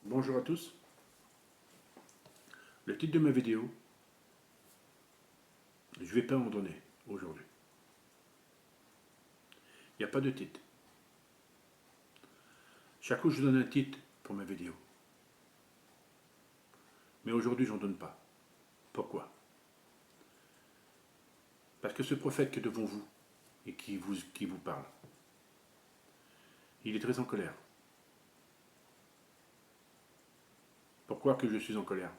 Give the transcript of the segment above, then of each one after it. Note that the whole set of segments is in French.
Bonjour à tous. Le titre de ma vidéo, je ne vais pas en donner aujourd'hui. Il n'y a pas de titre. Chaque fois, je donne un titre pour ma vidéo. Mais aujourd'hui, j'en donne pas. Pourquoi? Parce que ce prophète qui est devant vous et qui vous parle, il est très en colère. Pourquoi que je suis en colère?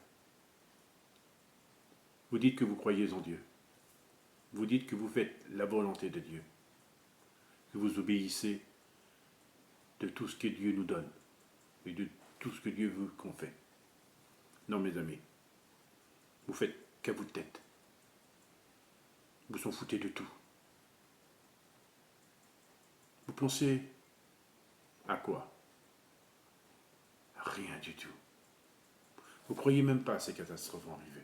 Vous dites que vous croyez en Dieu. Vous dites que vous faites la volonté de Dieu. Que vous obéissez de tout ce que Dieu nous donne et de tout ce que Dieu veut qu'on fait. Non, mes amis, vous faites qu'à votre tête. Vous s'en foutez de tout. Vous pensez à quoi? Rien du tout. Vous ne croyez même pas à ces catastrophes vont arriver.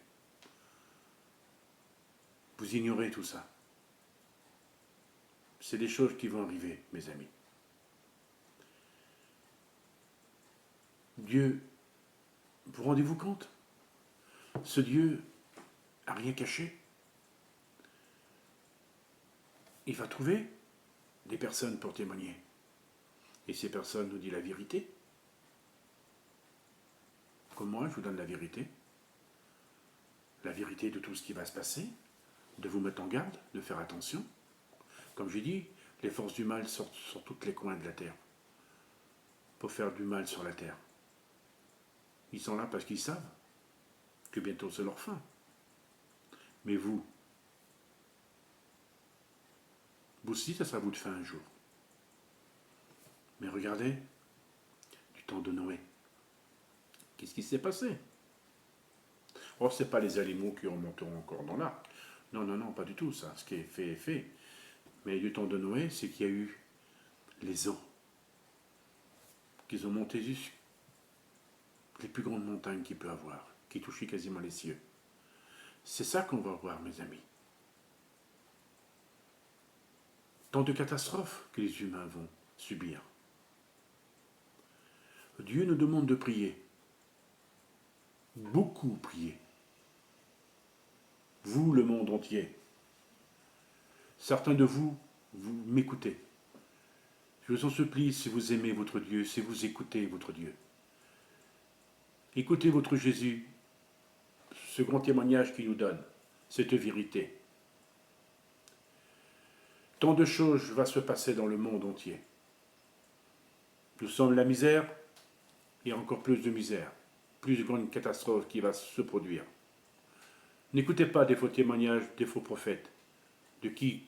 Vous ignorez tout ça. C'est des choses qui vont arriver, mes amis. Dieu, vous rendez-vous compte? Ce Dieu n'a rien caché. Il va trouver des personnes pour témoigner. Et ces personnes nous disent la vérité. Comme moi, je vous donne la vérité de tout ce qui va se passer, de vous mettre en garde, de faire attention. Comme je dis, les forces du mal sortent sur tous les coins de la terre pour faire du mal sur la terre. Ils sont là parce qu'ils savent que bientôt c'est leur fin. Mais vous aussi, ça sera votre fin un jour. Mais regardez, du temps de Noé, qu'est-ce qui s'est passé? Oh, ce n'est pas les animaux qui remonteront encore dans l'arc. Non, non, non, pas du tout ça. Ce qui est fait est fait. Mais du temps de Noé, c'est qu'il y a eu les eaux qu'ils ont monté jusqu'à les plus grandes montagnes qu'il peut avoir, qui touchaient quasiment les cieux. C'est ça qu'on va voir, mes amis. Tant de catastrophes que les humains vont subir. Dieu nous demande de prier. Beaucoup prier. Vous, le monde entier. Certains de vous, vous m'écoutez. Je vous en supplie, si vous aimez votre Dieu, si vous écoutez votre Dieu. Écoutez votre Jésus, ce grand témoignage qu'il nous donne, cette vérité. Tant de choses vont se passer dans le monde entier. Nous sommes la misère, et encore plus de misère, plus de grandes catastrophes qui va se produire. N'écoutez pas des faux témoignages, des faux prophètes, de qui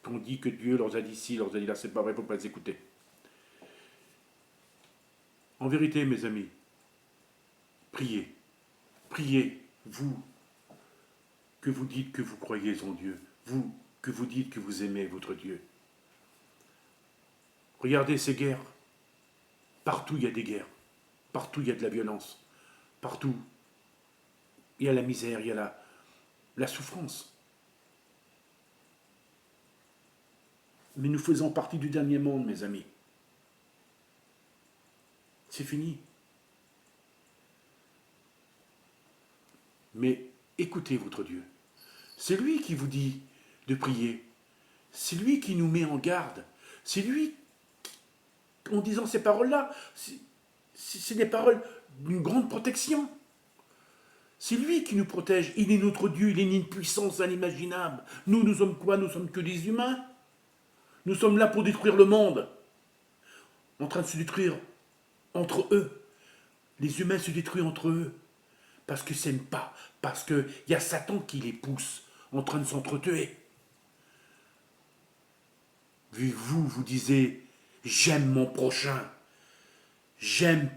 on dit que Dieu leur a dit ci, leur a dit là, c'est pas vrai, il ne faut pas les écouter. En vérité, mes amis, priez, priez, vous, que vous dites que vous croyez en Dieu, vous, que vous dites que vous aimez votre Dieu. Regardez ces guerres, partout il y a des guerres, partout il y a de la violence, partout il y a la misère, il y a la souffrance. Mais nous faisons partie du dernier monde, mes amis. C'est fini. Mais écoutez votre Dieu. C'est lui qui vous dit de prier. C'est lui qui nous met en garde. C'est lui, en disant ces paroles-là, c'est des paroles d'une grande protection. C'est lui qui nous protège. Il est notre Dieu, il est une puissance inimaginable. Nous sommes quoi? Nous sommes que des humains. Nous sommes là pour détruire le monde. En train de se détruire entre eux. Les humains se détruisent entre eux. Parce qu'ils ne s'aiment pas. Parce qu'il y a Satan qui les pousse en train de s'entretuer. Vous, vous disiez, j'aime mon prochain. J'aime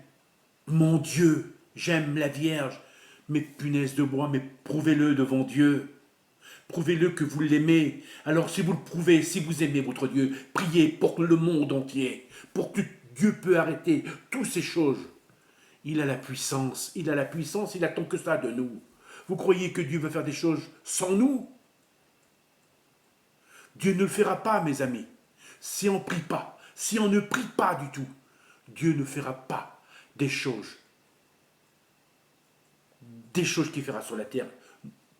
mon Dieu. J'aime la Vierge. Mais punaise de bois, mais prouvez-le devant Dieu. Prouvez-le que vous l'aimez. Alors si vous le prouvez, si vous aimez votre Dieu, priez pour que le monde entier, pour que Dieu puisse arrêter toutes ces choses. Il a la puissance, il attend que ça de nous. Vous croyez que Dieu va faire des choses sans nous? Dieu ne le fera pas, mes amis. Si on ne prie pas, si on ne prie pas du tout, Dieu ne fera pas des choses des choses qu'il fera sur la terre.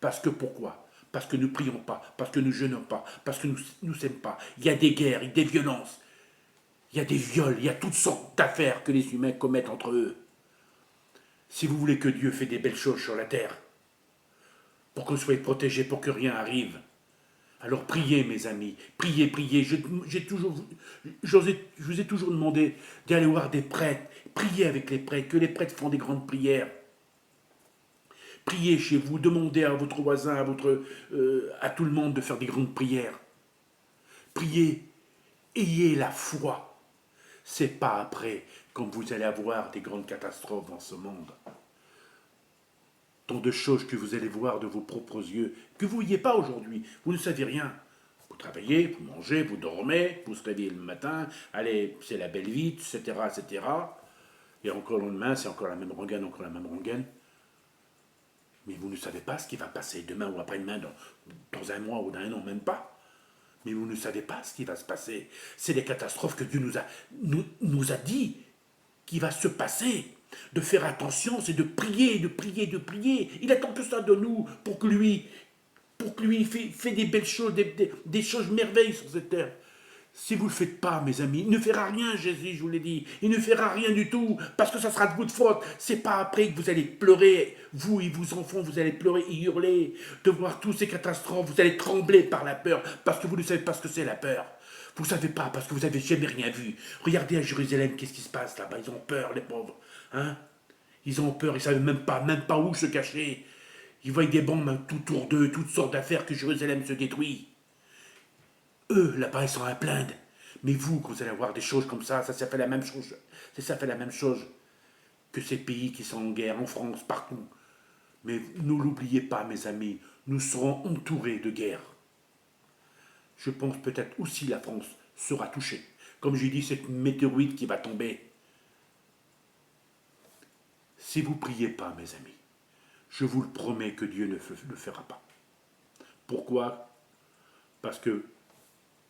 Parce que pourquoi? Parce que nous ne prions pas, parce que nous ne jeûnons pas, parce que nous ne s'aimons pas. Il y a des guerres, il y a des violences, il y a des viols, il y a toutes sortes d'affaires que les humains commettent entre eux. Si vous voulez que Dieu fait des belles choses sur la terre, pour que vous soyez protégés, pour que rien arrive, alors priez, mes amis, priez, priez. Je vous ai toujours demandé d'aller voir des prêtres, priez avec les prêtres, que les prêtres font des grandes prières. Priez chez vous, demandez à votre voisin, à tout le monde de faire des grandes prières. Priez, ayez la foi. C'est pas après, quand vous allez avoir des grandes catastrophes dans ce monde. Tant de choses que vous allez voir de vos propres yeux, que vous ne voyez pas aujourd'hui. Vous ne savez rien. Vous travaillez, vous mangez, vous dormez, vous se réveillez le matin, allez, c'est la belle vie, etc., etc. Et encore le lendemain, c'est encore la même rengaine, encore la même rengaine. Mais vous ne savez pas ce qui va passer demain ou après-demain, dans un mois ou dans un an, même pas. Mais vous ne savez pas ce qui va se passer. C'est des catastrophes que Dieu nous a dit qui va se passer. De faire attention, c'est de prier, de prier, de prier. Il attend que ça de nous pour que lui fait des belles choses, des choses merveilleuses sur cette terre. Si vous ne le faites pas, mes amis, il ne fera rien, Jésus, je vous l'ai dit. Il ne fera rien du tout, parce que ça sera de votre faute. C'est pas après que vous allez pleurer, vous et vos enfants, vous allez pleurer et hurler, de voir toutes ces catastrophes, vous allez trembler par la peur, parce que vous ne savez pas ce que c'est la peur. Vous ne savez pas, parce que vous n'avez jamais rien vu. Regardez à Jérusalem, qu'est-ce qui se passe là-bas. Ils ont peur, les pauvres. Hein? Ils ont peur, ils ne savent même pas où se cacher. Ils voient des bombes tout autour d'eux, toutes sortes d'affaires que Jérusalem se détruit. Eux, là-bas, ils sont à plaindre. Mais vous, quand vous allez avoir des choses comme ça fait la même chose. Ça fait la même chose que ces pays qui sont en guerre, en France, partout. Mais ne l'oubliez pas, mes amis, nous serons entourés de guerres. Je pense peut-être aussi la France sera touchée. Comme j'ai dit, cette météorite qui va tomber. Si vous ne priez pas, mes amis, je vous le promets que Dieu ne le fera pas. Pourquoi? Parce que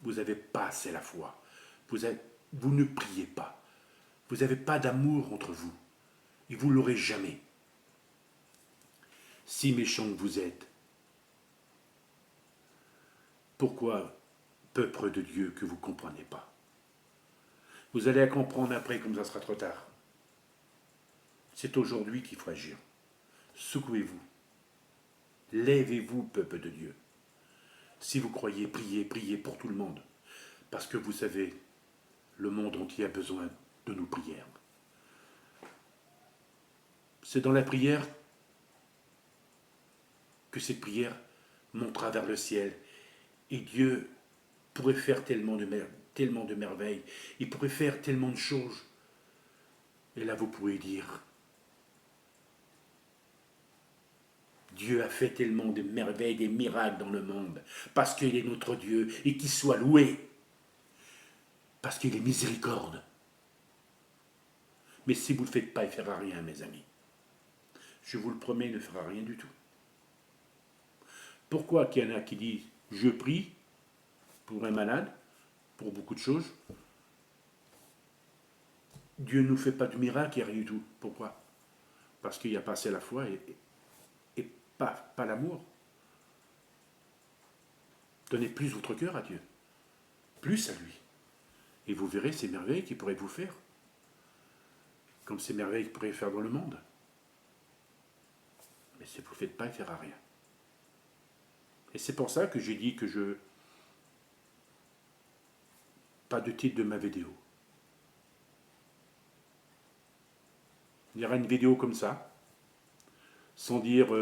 vous n'avez pas assez la foi. Vous ne priez pas. Vous n'avez pas d'amour entre vous. Et vous ne l'aurez jamais. Si méchant que vous êtes, pourquoi, peuple de Dieu, que vous ne comprenez pas? Vous allez la comprendre après, comme ça sera trop tard. C'est aujourd'hui qu'il faut agir. Secouez-vous. Lèvez-vous, peuple de Dieu. Si vous croyez, priez, priez pour tout le monde. Parce que vous savez, le monde entier a besoin de nos prières. C'est dans la prière que cette prière montera vers le ciel. Et Dieu pourrait faire tellement de merveilles. Il pourrait faire tellement de choses. Et là, vous pouvez dire, Dieu a fait tellement de merveilles, des miracles dans le monde, parce qu'il est notre Dieu, et qu'il soit loué, parce qu'il est miséricorde. Mais si vous ne le faites pas, il ne fera rien, mes amis. Je vous le promets, il ne fera rien du tout. Pourquoi qu'il y en a qui disent, je prie pour un malade, pour beaucoup de choses, Dieu ne nous fait pas de miracle, il n'y a rien du tout. Pourquoi? Parce qu'il n'y a pas assez la foi et pas l'amour. Donnez plus votre cœur à Dieu, plus à lui. Et vous verrez ces merveilles qu'il pourrait vous faire, comme ces merveilles qu'il pourrait faire dans le monde. Mais si vous ne le faites pas, il ne fera rien. Et c'est pour ça que j'ai dit que pas de titre de ma vidéo. Il y aura une vidéo comme ça, sans dire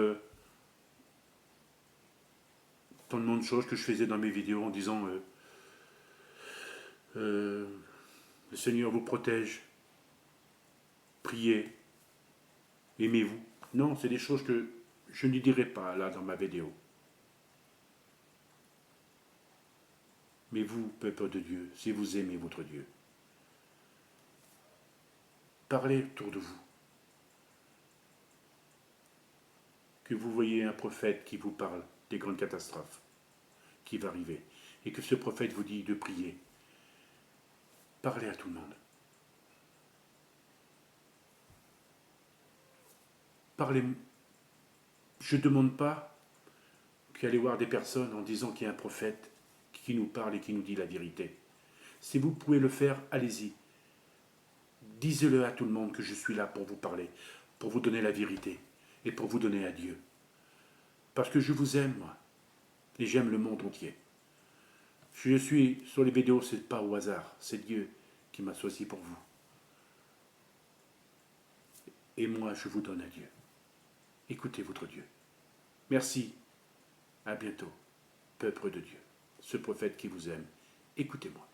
tellement de choses que je faisais dans mes vidéos en disant le Seigneur vous protège, priez, aimez-vous. Non, c'est des choses que je ne dirai pas là dans ma vidéo. Mais vous, peuple de Dieu, si vous aimez votre Dieu, parlez autour de vous. Que vous voyez un prophète qui vous parle des grandes catastrophes qui vont arriver, et que ce prophète vous dit de prier. Parlez à tout le monde. Parlez Je ne demande pas qu'aller voir des personnes en disant qu'il y a un prophète qui nous parle et qui nous dit la vérité. Si vous pouvez le faire, allez-y. Disez-le à tout le monde que je suis là pour vous parler, pour vous donner la vérité et pour vous donner à Dieu. Parce que je vous aime, moi, et j'aime le monde entier. Si je suis sur les vidéos, ce n'est pas au hasard, c'est Dieu qui m'a choisi pour vous. Et moi, je vous donne à Dieu. Écoutez votre Dieu. Merci. À bientôt, peuple de Dieu. Ce prophète qui vous aime, écoutez-moi.